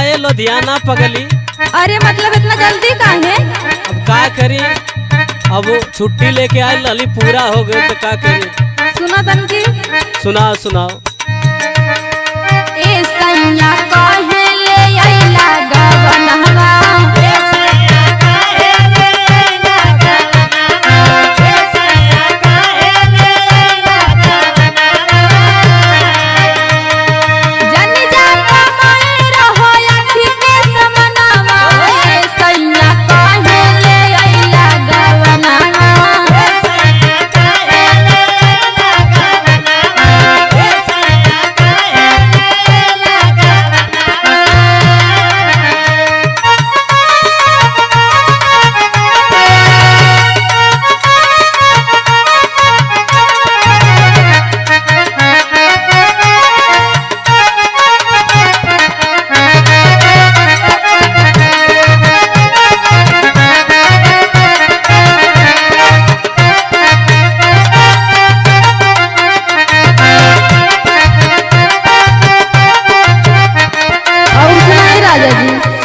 आए लुधियाना पगली। अरे मतलब इतना जल्दी काहे? अब का करी, अब छुट्टी लेके आए लली पूरा हो गए तो का करी। सुना तन की सुनाओ सुनाओ। ए सैया काहे ले आइला गवनवा, जनी जा कमाए रहो अखी के समनवा। ए सैया काहे ले आइला गवनवा,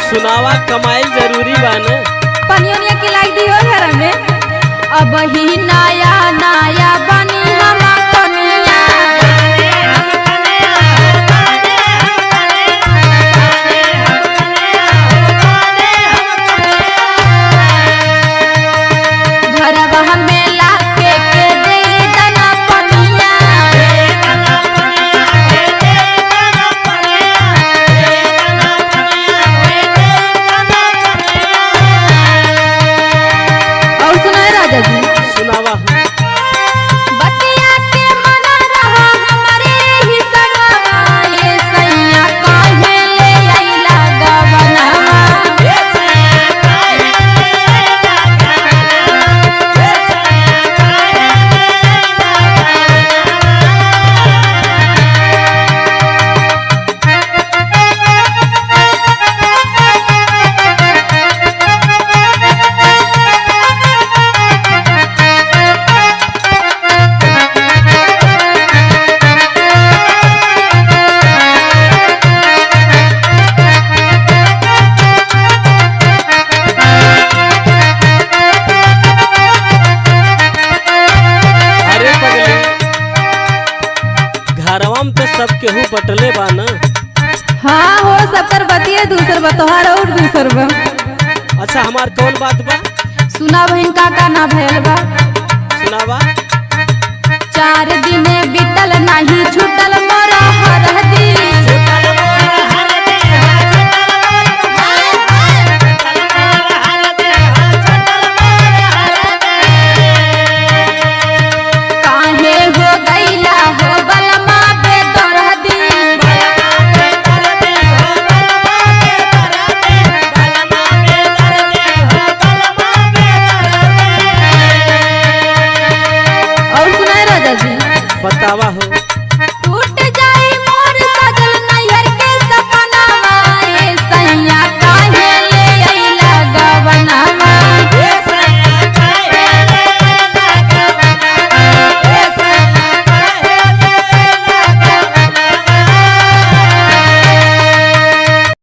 सुनावा। कमाइल जरूरी बा न। पनियोनिया की लाई दियो घर में। अब ही नया नया बनी हम कनिया, घरवा में लाके के दे दना पनिया। और सुनाए राजा जी। सुनावा। बतिया के मना रहा हमारे ही संगवा। ए सैया काहे ले आइला गवनवा, अरे पगली, घरवा में तो सब केहू बटले बा न। हाँ हो सकर बतिया दूसर बतोहार और दूसर बा। अच्छा हमार कौन बात बा? सुना बहन का ना भयल बा। सुनावा। 4 दिन बीतल नाही छूटल मोरा हरदी,